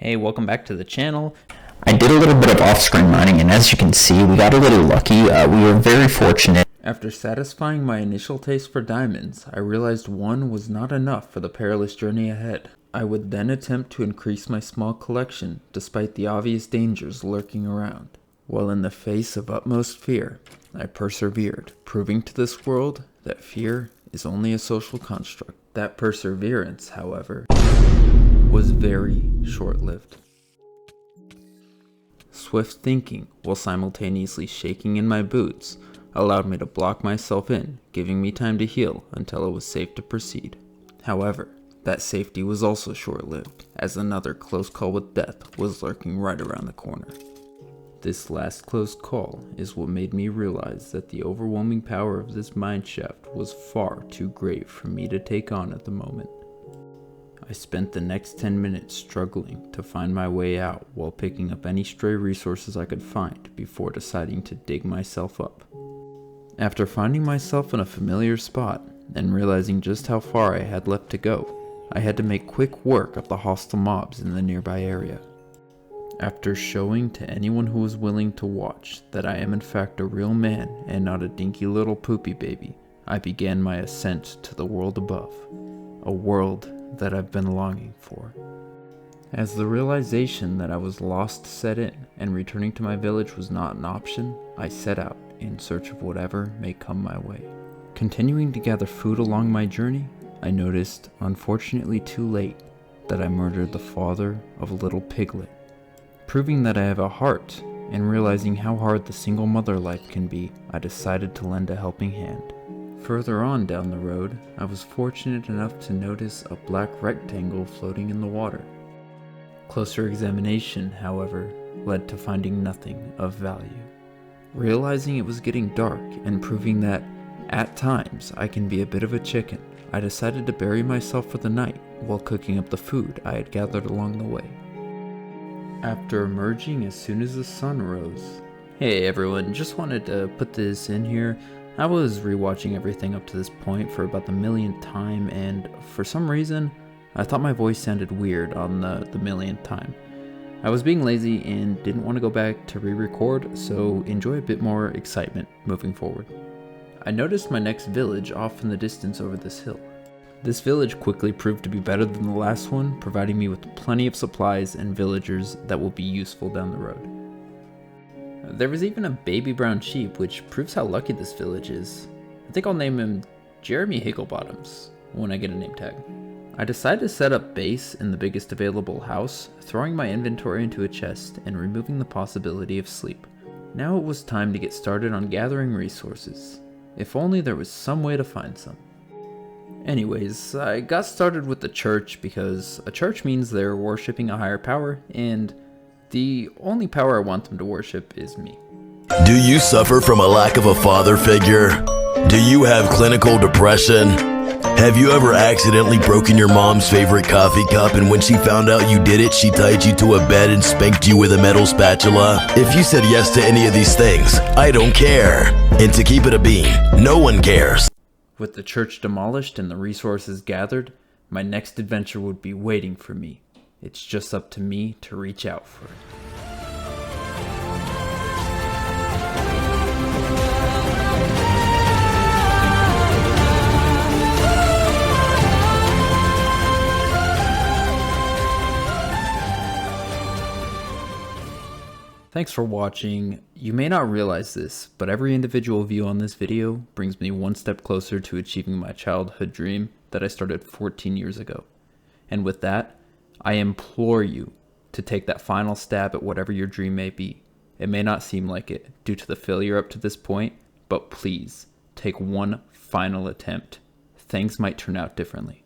Hey, welcome back to the channel. I did a little bit of off-screen mining, and as you can see, we got a little lucky. We were very fortunate. After satisfying my initial taste for diamonds, I realized one was not enough for the perilous journey ahead. I would then attempt to increase my small collection, despite the obvious dangers lurking around. While in the face of utmost fear, I persevered, proving to this world that fear is only a social construct. That perseverance, however, was very short-lived. Swift thinking, while simultaneously shaking in my boots, allowed me to block myself in, giving me time to heal until it was safe to proceed. However, that safety was also short-lived, as another close call with death was lurking right around the corner. This last close call is what made me realize that the overwhelming power of this mineshaft was far too great for me to take on at the moment. I spent the next 10 minutes struggling to find my way out while picking up any stray resources I could find before deciding to dig myself up. After finding myself in a familiar spot and realizing just how far I had left to go, I had to make quick work of the hostile mobs in the nearby area. After showing to anyone who was willing to watch that I am in fact a real man and not a dinky little poopy baby, I began my ascent to the world above, a world that I've been longing for. As the realization that I was lost set in and returning to my village was not an option, I set out in search of whatever may come my way. Continuing to gather food along my journey, I noticed, unfortunately too late, that I murdered the father of a little piglet. Proving that I have a heart, and realizing how hard the single mother life can be, I decided to lend a helping hand. Further on down the road, I was fortunate enough to notice a black rectangle floating in the water. Closer examination, however, led to finding nothing of value. Realizing it was getting dark and proving that, at times, I can be a bit of a chicken, I decided to bury myself for the night while cooking up the food I had gathered along the way. After emerging as soon as the sun rose, hey everyone, just wanted to put this in here. I was rewatching everything up to this point for about the millionth time, and for some reason, I thought my voice sounded weird on the millionth time. I was being lazy and didn't want to go back to re-record, so enjoy a bit more excitement moving forward. I noticed my next village off in the distance over this hill. This village quickly proved to be better than the last one, providing me with plenty of supplies and villagers that will be useful down the road. There was even a baby brown sheep, which proves how lucky this village is. I think I'll name him Jeremy Higglebottoms when I get a name tag. I decided to set up base in the biggest available house, throwing my inventory into a chest and removing the possibility of sleep. Now it was time to get started on gathering resources. If only there was some way to find some. Anyways, I got started with the church because a church means they're worshipping a higher power, and the only power I want them to worship is me. Do you suffer from a lack of a father figure? Do you have clinical depression? Have you ever accidentally broken your mom's favorite coffee cup, and when she found out you did it, she tied you to a bed and spanked you with a metal spatula? If you said yes to any of these things, I don't care. And to keep it a bean, no one cares. With the church demolished and the resources gathered, my next adventure would be waiting for me. It's just up to me to reach out for it. Thanks for watching. You may not realize this, but every individual view on this video brings me one step closer to achieving my childhood dream that I started 14 years ago. And with that, I implore you to take that final stab at whatever your dream may be. It may not seem like it due to the failure up to this point, but please take one final attempt. Things might turn out differently.